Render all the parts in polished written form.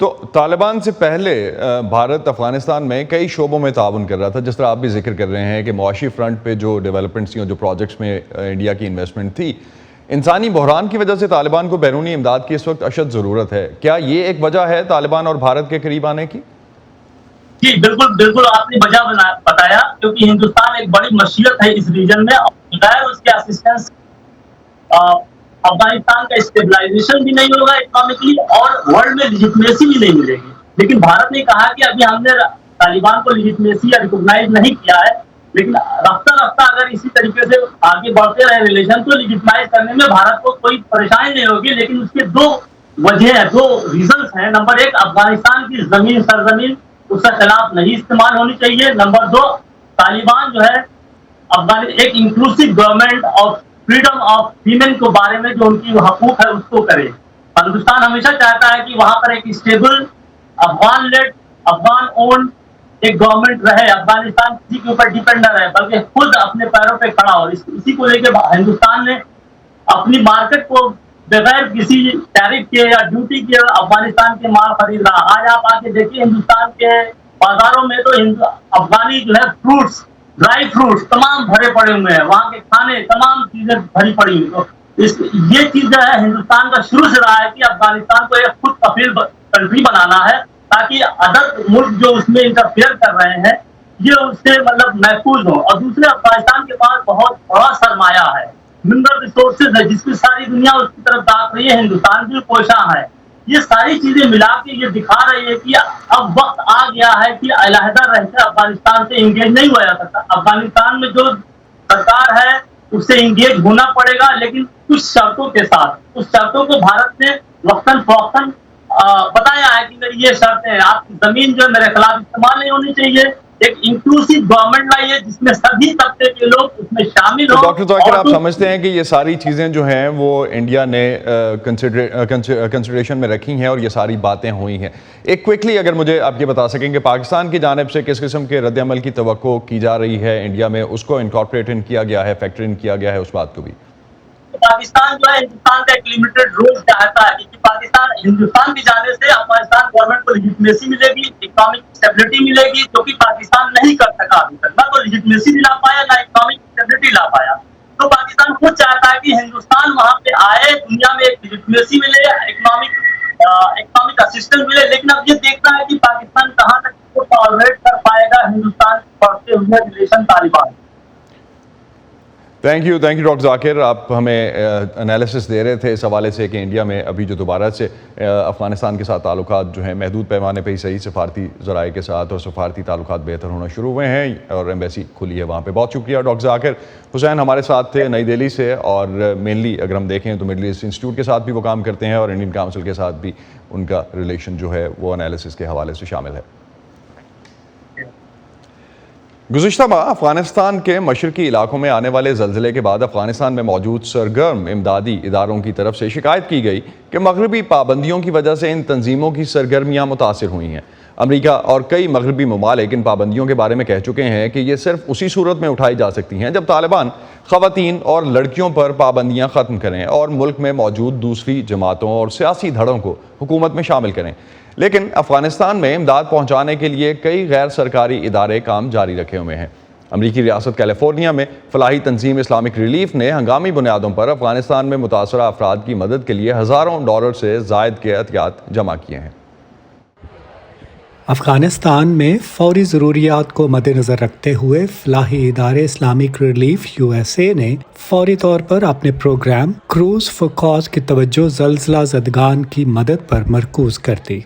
تو طالبان سے پہلے بھارت افغانستان میں کئی شعبوں میں تعاون کر رہا تھا، جس طرح آپ بھی ذکر کر رہے ہیں کہ معاشی فرنٹ پہ جو ڈیولپمنٹس تھیں، جو پروجیکٹس میں انڈیا کی انویسٹمنٹ تھی، انسانی بحران کی وجہ سے طالبان کو بیرونی امداد کی اس وقت اشد ضرورت ہے. کیا یہ ایک وجہ ہے طالبان اور بھارت کے قریب آنے کی؟ جی بالکل بالکل، آپ نے وجہ بتایا، کیونکہ ہندوستان ایک بڑی مشیت ہے اس ریجن میں، بغیر اس کے اسسٹنس افغانستان کا اسٹیبلائزیشن بھی نہیں ہوگا اکنامکلی، اور ورلڈ میں لیجٹمیسی بھی نہیں ملے گی. لیکن بھارت نے کہا کہ ابھی ہم نے طالبان کو لیجٹمیسی یا ریکوگنائز نہیں کیا ہے، لیکن رفتہ رفتہ اگر اسی طریقے سے آگے بڑھتے رہے ریلیشن تو لیجٹمائز کرنے میں بھارت کو کوئی پریشانی نہیں ہوگی. لیکن اس کے دو وجہ ہیں، دو ریزنس ہیں. نمبر ایک، افغانستان کی زمین سرزمین اس کے خلاف نہیں استعمال ہونی چاہیے. نمبر دو، طالبان جو ہے ایک انکلوسیو گورنمنٹ اور فریڈم آف ویمن کے بارے میں جو ان کی حقوق ہے اس کو کرے. ہندوستان ہمیشہ چاہتا ہے کہ وہاں پر ایک اسٹیبل افغان لیڈ افغان اون ایک گورنمنٹ رہے، افغانستان کسی کے اوپر ڈیپینڈ نہ رہے بلکہ خود اپنے پیروں پہ کھڑا ہو. اسی کو لے کے ہندوستان نے اپنی مارکیٹ کو بغیر کسی ٹیرف کے یا ڈیوٹی کے افغانستان کے مال خرید رہا. آج آپ آ کے دیکھیے ہندوستان کے بازاروں میں تو افغانی جو ہے فروٹس، ڈرائی فروٹس تمام بھرے پڑے ہوئے ہیں، وہاں کے کھانے تمام چیزیں بھری پڑی ہوئی. تو یہ چیز جو ہے ہندوستان کا شروع سے رہا ہے کہ افغانستان کو ایک خود کفیل کنٹری بنانا ہے تاکہ ادر ملک جو اس میں انٹرفیئر کر رہے ہیں یہ اس سے مطلب محفوظ ہو. اور دوسرے، افغانستان کے پاس بہت بڑا سرمایہ ہے، منرل ریسورسز ہے، جس کی ساری دنیا اس کی طرف داخل رہی ہے، ہندوستان بھی کوشاں ہے. یہ ساری چیزیں ملا کے یہ دکھا رہی ہے کہ اب وقت آ گیا ہے کہ علیحدہ رہ کر افغانستان سے انگیج نہیں ہوا جا سکتا. افغانستان میں جو سرکار ہے اس سے انگیج ہونا پڑے گا، لیکن کچھ شرطوں کے ساتھ. اس شرطوں کو بھارت نے وقتاً فوقتاً بتایا ہے کہ یہ شرطیں، آپ کی زمین جو میرے خلاف استعمال نہیں ہونی چاہیے، ایک انکلوسیو گورنمنٹ لائیے جس میں سبھی طبقے کے لوگ اس میں شامل ہوں. ڈاکٹر ذاکر، آپ سمجھتے ہیں کہ یہ ساری چیزیں جو ہیں وہ انڈیا نے کنسیڈریشن میں رکھی ہیں اور یہ ساری باتیں ہوئی ہیں؟ ایک کوئکلی اگر مجھے آپ یہ بتا سکیں کہ پاکستان کی جانب سے کس قسم کے رد عمل کی توقع کی جا رہی ہے انڈیا میں، اس کو انکارپوریٹ ان کیا گیا ہے، فیکٹر ان کیا گیا ہے اس بات کو بھی؟ پاکستان جو ہے ہندوستان کا ایک لمیٹڈ رول چاہتا ہے کہ پاکستان ہندوستان کی جانب سے افغانستان گورنمنٹ کو لیجٹمیسی ملے گی، اکنامک اسٹیبلٹی ملے گی، جو کہ پاکستان نہیں کر سکا ابھی تک. نہ تو لیجٹمیسی لا پایا، نہ اکنامک اسٹیبلٹی لا پایا. تو پاکستان خود چاہتا ہے کہ ہندوستان وہاں پہ آئے، دنیا میں ایک لیجٹمیسی ملے، اکنامک اسسٹنس ملے. لیکن اب یہ دیکھنا ہے کہ پاکستان کہاں تک اس کو ٹالریٹ کر پائے گا ہندوستان سے بڑھتے ہوئے relation Taliban. Thank you doctor Zakir. آپ ہمیں انالیسس دے رہے تھے اس حوالے سے کہ انڈیا میں ابھی جو دوبارہ سے افغانستان کے ساتھ تعلقات جو ہیں محدود پیمانے پہ ہی صحیح سفارتی ذرائع کے ساتھ اور سفارتی تعلقات بہتر ہونا شروع ہوئے ہیں اور ایمبیسی کھلی ہے وہاں پہ. بہت شکریہ ڈاکٹر ذاکر حسین ہمارے ساتھ تھے نئی دہلی سے، اور مینلی اگر ہم دیکھیں تو مڈل ایسٹ انسٹیٹیوٹ کے ساتھ بھی وہ کام کرتے ہیں اور انڈین کاؤنسل کے ساتھ بھی ان کا ریلیشن جو ہے وہ انالیسس کے حوالے سے شامل ہے. گزشتہ ماہ افغانستان کے مشرقی علاقوں میں آنے والے زلزلے کے بعد افغانستان میں موجود سرگرم امدادی اداروں کی طرف سے شکایت کی گئی کہ مغربی پابندیوں کی وجہ سے ان تنظیموں کی سرگرمیاں متاثر ہوئی ہیں. امریکہ اور کئی مغربی ممالک ان پابندیوں کے بارے میں کہہ چکے ہیں کہ یہ صرف اسی صورت میں اٹھائی جا سکتی ہیں جب طالبان خواتین اور لڑکیوں پر پابندیاں ختم کریں اور ملک میں موجود دوسری جماعتوں اور سیاسی دھڑوں کو حکومت میں شامل کریں. لیکن افغانستان میں امداد پہنچانے کے لیے کئی غیر سرکاری ادارے کام جاری رکھے ہوئے ہیں. امریکی ریاست کیلیفورنیا میں فلاحی تنظیم اسلامک ریلیف نے ہنگامی بنیادوں پر افغانستان میں متاثرہ افراد کی مدد کے لیے ہزاروں ڈالر سے زائد کے عطیات جمع کیے ہیں. افغانستان میں فوری ضروریات کو مد نظر رکھتے ہوئے فلاحی ادارے اسلامک ریلیف USA نے فوری طور پر اپنے پروگرام کروز فار کاز کی توجہ زلزلہ زدگان کی مدد پر مرکوز کر دی.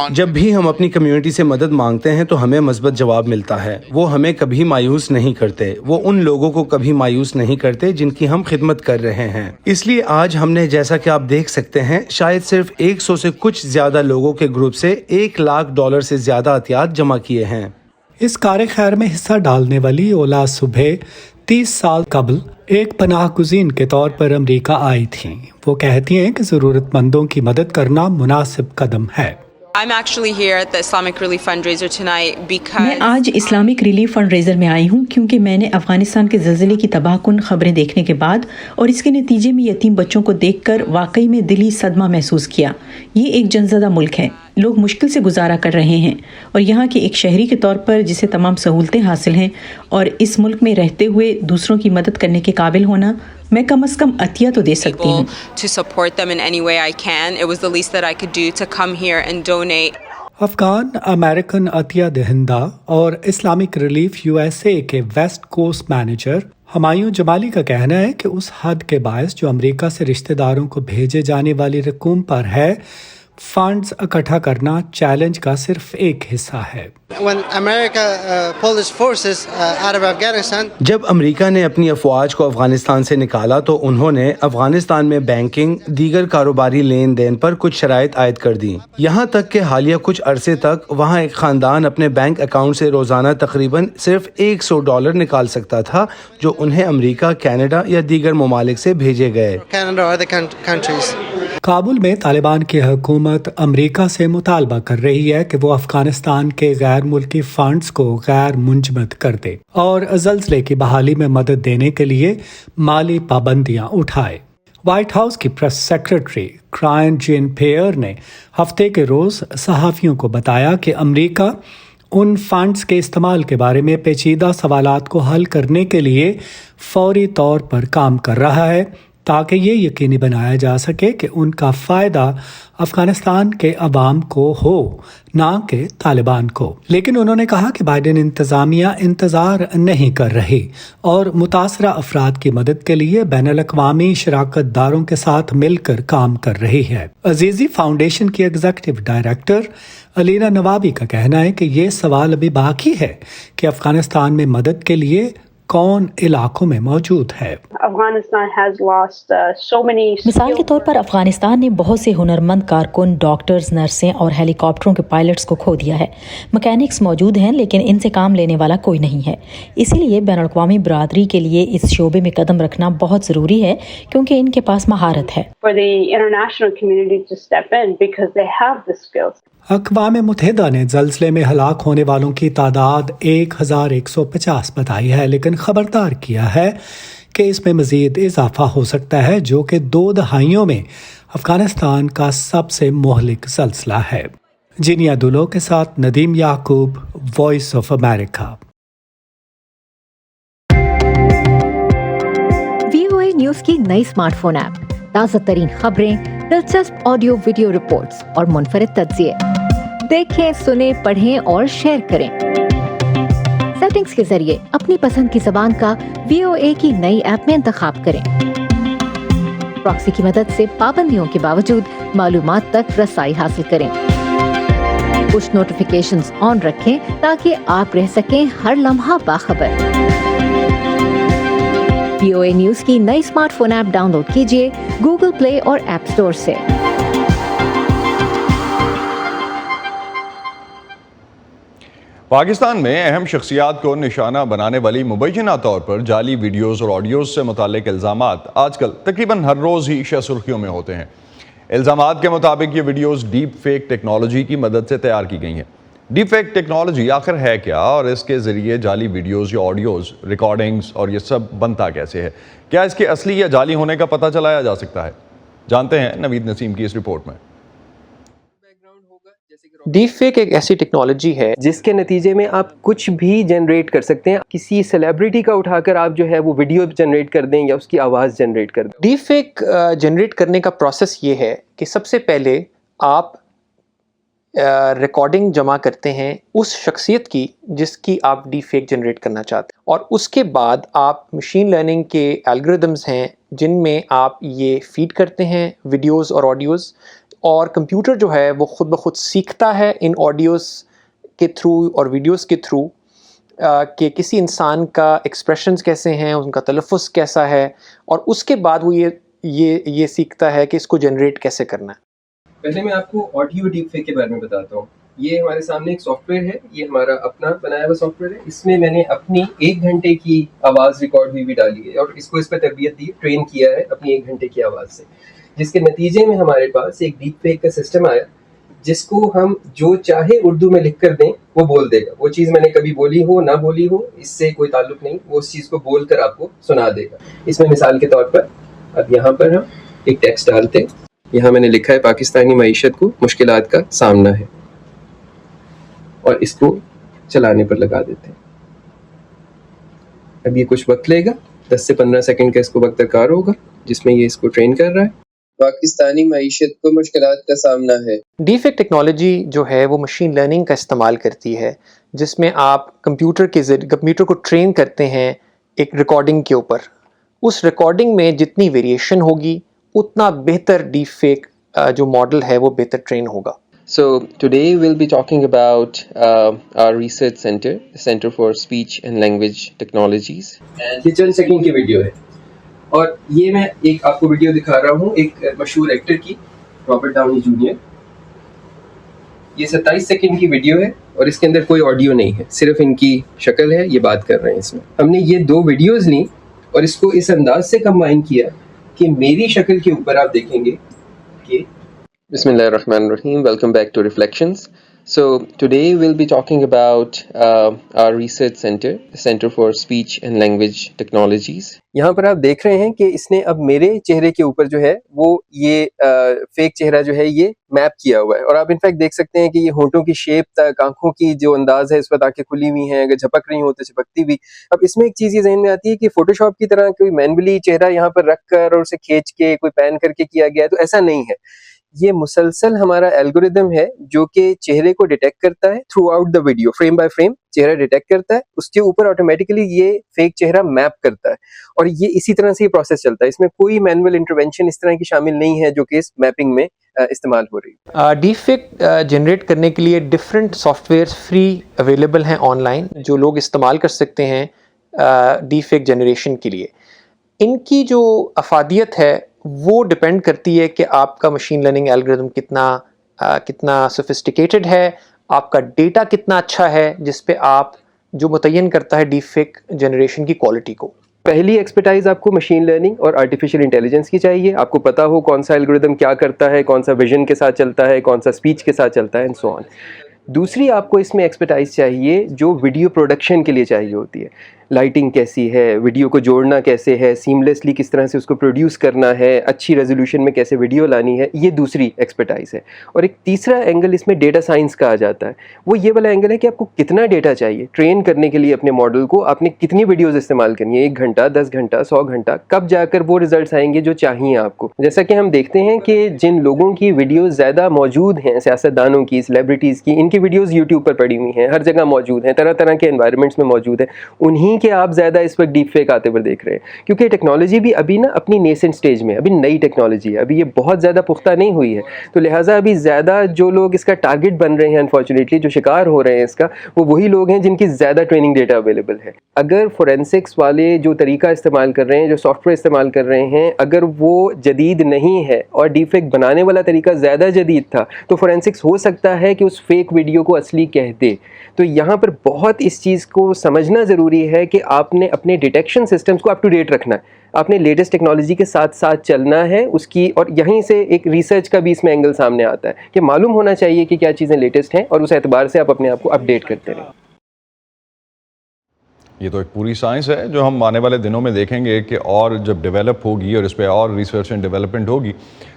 جب بھی ہم اپنی کمیونٹی سے مدد مانگتے ہیں تو ہمیں مثبت جواب ملتا ہے. وہ ہمیں کبھی مایوس نہیں کرتے، وہ ان لوگوں کو کبھی مایوس نہیں کرتے جن کی ہم خدمت کر رہے ہیں. اس لیے آج ہم نے، جیسا کہ آپ دیکھ سکتے ہیں، شاید صرف 100 سے کچھ زیادہ لوگوں کے گروپ سے $1,00,000 سے زیادہ عطیات جمع کیے ہیں. اس کار خیر میں حصہ ڈالنے والی اولا صبح 30 سال قبل ایک پناہ گزین کے طور پر امریکہ آئی تھیں. وہ کہتی ہیں کہ ضرورت مندوں کی مدد کرنا مناسب قدم ہے. I'm actually here at the Islamic Relief Fundraiser tonight because میں آج اسلامک ریلیف فنڈ ریزر میں آئی ہوں کیونکہ میں نے افغانستان کے زلزلے کی تباہ کن خبریں دیکھنے کے بعد اور اس کے نتیجے میں یتیم بچوں کو دیکھ کر واقعی میں دلی صدمہ محسوس کیا۔ یہ ایک جنزدہ ملک ہے، لوگ مشکل سے گزارا کر رہے ہیں، اور یہاں کے ایک شہری کے طور پر جسے تمام سہولتیں حاصل ہیں اور اس ملک میں رہتے ہوئے دوسروں کی مدد کرنے کے قابل ہونا، میں کم از کم عطیہ تو دے سکتی ہوں۔ to support them in any way I can. It was the least that I could do to come here and donate. Afghan American عطیہ دہندہ اور Islamic relief U S A کے west coast manager Humayun Jamali کا کہنا ہے کہ اس حد کے باعث جو امریکہ سے رشتہ داروں کو بھیجے جانے والی رقوم پر ہے، فنڈز اکٹھا کرنا چیلنج کا صرف ایک حصہ ہے۔ جب امریکہ نے اپنی افواج کو افغانستان سے نکالا تو انہوں نے افغانستان میں بینکنگ، دیگر کاروباری لین دین پر کچھ شرائط عائد کر دیں، یہاں تک کہ حالیہ کچھ عرصے تک وہاں ایک خاندان اپنے بینک اکاؤنٹ سے روزانہ تقریباً صرف $100 نکال سکتا تھا جو انہیں امریکہ، کینیڈا یا دیگر ممالک سے بھیجے گئے۔ کابل میں طالبان کی حکومت امریکہ سے مطالبہ کر رہی ہے کہ وہ افغانستان کے غیر ملکی فنڈز کو غیر منجمد کر دے اور زلزلے کی بحالی میں مدد دینے کے لیے مالی پابندیاں اٹھائے۔ وائٹ ہاؤس کی پریس سیکرٹری کرائن جین پیئر نے ہفتے کے روز صحافیوں کو بتایا کہ امریکہ ان فنڈز کے استعمال کے بارے میں پیچیدہ سوالات کو حل کرنے کے لیے فوری طور پر کام کر رہا ہے تاکہ یہ یقینی بنایا جا سکے کہ ان کا فائدہ افغانستان کے عوام کو ہو، نہ کہ طالبان کو۔ لیکن انہوں نے کہا کہ بائیڈن انتظامیہ انتظار نہیں کر رہی اور متاثرہ افراد کی مدد کے لیے بین الاقوامی شراکت داروں کے ساتھ مل کر کام کر رہی ہے۔ عزیزی فاؤنڈیشن کی ایگزیکٹو ڈائریکٹر علینا نوابی کا کہنا ہے کہ یہ سوال ابھی باقی ہے کہ افغانستان میں مدد کے لیے کون علاقوں میں موجود ہے۔ مثال کے طور پر افغانستان نے بہت سے ہنرمند کارکن، ڈاکٹرز، نرسیں اور ہیلی کاپٹروں کے پائلٹس کو کھو دیا ہے۔ مکینکس موجود ہیں لیکن ان سے کام لینے والا کوئی نہیں ہے۔ اسی لیے بین الاقوامی برادری کے لیے اس شعبے میں قدم رکھنا بہت ضروری ہے کیونکہ ان کے پاس مہارت ہے۔ اقوام متحدہ نے زلزلے میں ہلاک ہونے والوں کی تعداد 1150 بتائی ہے، لیکن خبردار کیا ہے کہ اس میں مزید اضافہ ہو سکتا ہے، جو کہ 2 دہائیوں میں افغانستان کا سب سے مہلک زلزلہ ہے۔ جینیا دولو کے ساتھ Nadeem Yaqoob, voice of America. VOA news کی نئی اسمارٹ فون ایپ، تازہ ترین خبریں، دلچسپ آڈیو ویڈیو رپورٹس اور منفرد تجزیے۔ دیکھیں، سنیں، پڑھیں اور شیئر کریں۔ سیٹنگز کے ذریعے اپنی پسند کی زبان کا VOA کی نئی ایپ میں انتخاب کریں۔ پراکسی کی مدد سے پابندیوں کے باوجود معلومات تک رسائی حاصل کریں۔ پش نوٹیفیکیشنز آن رکھیں تاکہ آپ رہ سکیں ہر لمحہ باخبر۔ VOA نیوز کی نئی smart phone app download کیجیے گوگل پلے اور ایپ اسٹور سے۔ پاکستان میں اہم شخصیات کو نشانہ بنانے والی مبینہ طور پر جعلی ویڈیوز اور آڈیوز سے متعلق الزامات آج کل تقریباً ہر روز ہی شہ سرخیوں میں ہوتے ہیں۔ الزامات کے مطابق یہ ویڈیوز ڈیپ فیک ٹیکنالوجی کی مدد سے تیار کی گئی ہیں۔ ڈیپ فیک ٹیکنالوجی آخر ہے کیا اور اس کے ذریعے جعلی ویڈیوز یا آڈیوز، ریکارڈنگز اور یہ سب بنتا کیسے ہے؟ کیا اس کے اصلی یا جعلی ہونے کا پتہ چلایا جا سکتا ہے؟ جانتے ہیں نوید نسیم کی اس رپورٹ میں۔ ڈیپ فیک ایک ایسی ٹیکنالوجی ہے جس کے نتیجے میں آپ کچھ بھی جنریٹ کر سکتے ہیں۔ کسی سیلیبریٹی کا اٹھا کر آپ جو ہے وہ ویڈیو جنریٹ کر دیں یا اس کی آواز جنریٹ کر دیں۔ ڈیپ فیک جنریٹ کرنے کا پروسیس یہ ہے کہ سب سے پہلے آپ ریکارڈنگ جمع کرتے ہیں اس شخصیت کی جس کی آپ ڈیپ فیک جنریٹ کرنا چاہتے ہیں، اور اس کے بعد آپ مشین لرننگ کے الگوریدمز ہیں جن میں آپ یہ فیڈ کرتے ہیں ویڈیوز اور آڈیوز، اور کمپیوٹر جو ہے وہ خود بخود سیکھتا ہے ان آڈیوز کے تھرو اور ویڈیوز کے تھرو کہ کسی انسان کا ایکسپریشنز کیسے ہیں، ان کا تلفظ کیسا ہے، اور اس کے بعد وہ یہ سیکھتا ہے کہ اس کو جنریٹ کیسے کرنا ہے۔ پہلے میں آپ کو آڈیو ڈیپ فیک کے بارے میں بتاتا ہوں۔ یہ ہمارے سامنے ایک سافٹ ویئر ہے، یہ ہمارا اپنا بنایا ہوا سافٹ ویئر ہے۔ اس میں میں نے اپنی 1 گھنٹے کی آواز ریکارڈ ہوئی بھی ڈالی ہے اور اس کو اس پہ تربیت دی، ٹرین کیا ہے اپنی 1 گھنٹے کی آواز سے، جس کے نتیجے میں ہمارے پاس ایک ڈیپ فیک کا سسٹم آیا جس کو ہم جو چاہے اردو میں لکھ کر دیں وہ بول دے گا. وہ چیز میں نے کبھی بولی ہو نہ بولی ہو اس سے کوئی تعلق نہیں, وہ اس چیز کو بول کر آپ کو سنا دے گا. اس میں مثال کے طور پر اب یہاں پر ہم ایک ٹیکسٹ ڈالتے ہیں. یہاں میں نے لکھا ہے پاکستانی معیشت کو مشکلات کا سامنا ہے, اور اس کو چلانے پر لگا دیتے ہیں. اب یہ کچھ وقت لے گا, 10 سے 15 سیکنڈ کا اس کو وقت درکار ہوگا جس میں یہ اس کو ٹرین کر رہا ہے. پاکستانی معیشت کو مشکلات کا سامنا ہے. ڈی فیک ٹیکنالوجی جو ہے وہ مشین لرننگ کا استعمال کرتی ہے, جس میں آپ کمپیوٹر کو ٹرین کرتے ہیں ایک ریکارڈنگ کے اوپر. اس ریکارڈنگ میں جتنی ویریشن ہوگی اتنا بہتر ڈی فیک جو ماڈل ہے وہ بہتر ٹرین ہوگا. So today we'll be talking about our research center, the Center for Speech and Language Technologies. یہ چند سیکنڈ کی ویڈیو ہے, اور یہ میں ایک آپ کو ویڈیو دکھا رہا ہوں ایک مشہور ایکٹر کی, رابرٹ ڈاؤنی جونیئر. یہ 27 سیکنڈ کی ویڈیو ہے اور اس کے اندر کوئی آڈیو نہیں ہے, صرف ان کی شکل ہے, یہ بات کر رہے ہیں. اس میں ہم نے یہ 2 ویڈیوز لیں اور اس کو اس انداز سے کمبائن کیا کہ میری شکل کے اوپر آپ دیکھیں گے کہ بسم اللہ الرحمن الرحیم. Welcome back to Reflections. So today we'll be talking about our research center, the Center for Speech and Language Technologies. یہاں پر آپ دیکھ رہے ہیں کہ اس نے اب میرے چہرے کے اوپر جو ہے وہ یہ فیک چہرہ جو ہے یہ میپ کیا ہوا ہے, اور آپ انفیکٹ دیکھ سکتے ہیں کہ یہ ہونٹوں کی شیپ تک, آنکھوں کی جو انداز ہے اس پر آنکھیں کھلی ہوئی ہیں, اگر جھپک رہی ہوں تو چھپکتی بھی. اب اس میں ایک چیز یہ ذہن میں آتی ہے کہ فوٹو شاپ کی طرح کوئی مینولی چہرہ یہاں پر رکھ کر اور اسے کھینچ کے کوئی پین کر کے کیا گیا ہے, تو ایسا نہیں ہے. یہ مسلسل ہمارا الگوریدم ہے جو کہ چہرے کو ڈیٹیکٹ کرتا ہے through out the video, frame by frame چہرہ ڈیٹیکٹ کرتا ہے, اس کے اوپر آٹومیٹیکلی یہ فیک چہرہ میپ کرتا ہے, اور یہ اسی طرح سے یہ پروسیس چلتا ہے. اس میں کوئی مینول انٹروینشن اس طرح کی شامل نہیں ہے جو کہ اس میپنگ میں استعمال ہو رہی ہے. ڈی فیک جنریٹ کرنے کے لیے different softwares free available ہیں آن لائن جو لوگ استعمال کر سکتے ہیں ڈی فیک جنریشن کے لیے. ان کی جو افادیت ہے وہ ڈپینڈ کرتی ہے کہ آپ کا مشین لرننگ الگوریتم کتنا سوفسٹیکیٹڈ ہے, آپ کا ڈیٹا کتنا اچھا ہے, جس پہ آپ جو متعین کرتا ہے ڈی فیک جنریشن کی کوالٹی کو. پہلی ایکسپرٹائز آپ کو مشین لرننگ اور آرٹیفیشیل انٹیلیجنس کی چاہیے. آپ کو پتا ہو کون سا الگوریتم کیا کرتا ہے, کون سا ویژن کے ساتھ چلتا ہے, کون سا اسپیچ کے ساتھ چلتا ہے, اینڈ سو آن. دوسری آپ کو اس میں ایکسپرٹائز چاہیے جو ویڈیو پروڈکشن کے لیے چاہیے ہوتی ہے. لائٹنگ کیسی ہے, ویڈیو کو جوڑنا کیسے ہے, سیملیسلی کس طرح سے اس کو پروڈیوس کرنا ہے, اچھی ریزولوشن میں کیسے ویڈیو لانی ہے, یہ دوسری ایکسپرٹائز ہے. اور ایک تیسرا اینگل اس میں ڈیٹا سائنس کا آ جاتا ہے. وہ یہ والا اینگل ہے کہ آپ کو کتنا ڈیٹا چاہیے ٹرین کرنے کے لیے اپنے ماڈل کو, آپ نے کتنی ویڈیوز استعمال کرنی ہے, 1 گھنٹہ, 10 گھنٹہ, 100 گھنٹہ, کب جا کر وہ ریزلٹس آئیں گے جو چاہیے آپ کو. جیسا کہ ہم دیکھتے ہیں کہ جن لوگوں کی ویڈیوز زیادہ موجود ہیں, سیاستدانوں کی, سیلیبریٹیز کی, ان کی ویڈیوز یوٹیوب پر پڑی ہوئی ہیں, ہر جگہ موجود ہیں, طرح طرح کے انوائرمنٹس میں موجود ہیں, انہیں کے آپ زیادہ اس وقت ڈیپ فیک آتے ہوئے دیکھ رہے ہیں. کیونکہ ٹیکنالوجی بھی ابھی نا اپنی نیسنٹ سٹیج میں, ابھی نئی ٹیکنالوجی ہے, ابھی یہ بہت زیادہ پختہ نہیں ہوئی ہے, تو لہٰذا ابھی زیادہ جو لوگ اس کا ٹارگٹ بن رہے ہیں, انفارچونیٹلی جو شکار ہو رہے ہیں اس کا, وہ وہی لوگ ہیں جن کی زیادہ ٹریننگ ڈیٹا اویلیبل ہے. اگر فورینسکس والے جو طریقہ استعمال کر رہے ہیں, جو سافٹ ویئر استعمال کر رہے ہیں, اگر وہ جدید نہیں ہے اور ڈیپ فیک بنانے والا طریقہ زیادہ جدید تھا, تو فورینسکس ہو سکتا ہے کہ اس فیک ویڈیو کو اصلی کہہ دے. تو یہاں پر بہت اس چیز کو سمجھنا ضروری ہے کہ آپ نے اپنے ڈیٹیکشن سسٹمز کو اپ ٹو ڈیٹ رکھنا ہے, آپ نے لیٹسٹ ٹیکنالوجی کے ساتھ ساتھ چلنا ہے اس کی. اور یہیں سے ایک ریسرچ کا بھی اس میں اینگل سامنے آتا ہے کہ معلوم ہونا چاہیے کہ کیا چیزیں لیٹسٹ ہیں, اور اس اعتبار سے آپ اپنے آپ کو اپ ڈیٹ کرتے رہیں. یہ تو ایک پوری سائنس ہے جو ہم آنے والے دنوں میں دیکھیں گے کہ اور جب ڈیولپ ہوگی اور اس پہ اور ریسرچ اینڈ ڈیولپمنٹ ہوگی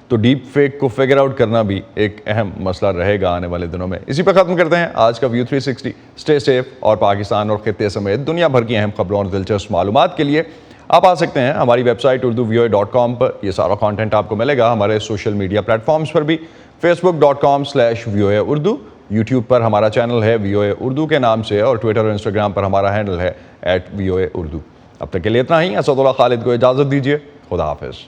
تو ڈیپ فیک کو فگر آؤٹ کرنا بھی ایک اہم مسئلہ رہے گا آنے والے دنوں میں. اسی پہ ختم کرتے ہیں آج کا ویو 360. اسٹے سیف, اور پاکستان اور خطے سمیت دنیا بھر کی اہم خبروں اور دلچسپ معلومات کے لیے آپ آ سکتے ہیں ہماری ویب سائٹ urduvoa.com پر. یہ سارا کانٹینٹ آپ کو ملے گا ہمارے سوشل میڈیا پلیٹ فارمز پر بھی, facebook.com/VOA Urdu, یوٹیوب پر ہمارا چینل ہے VOA اردو کے نام سے, اور ٹویٹر اور انسٹاگرام پر ہمارا ہینڈل ہے @VOA Urdu. اب تک کے لیے اتنا ہی. اسد اللہ خالد کو اجازت دیجیے. خدا حافظ.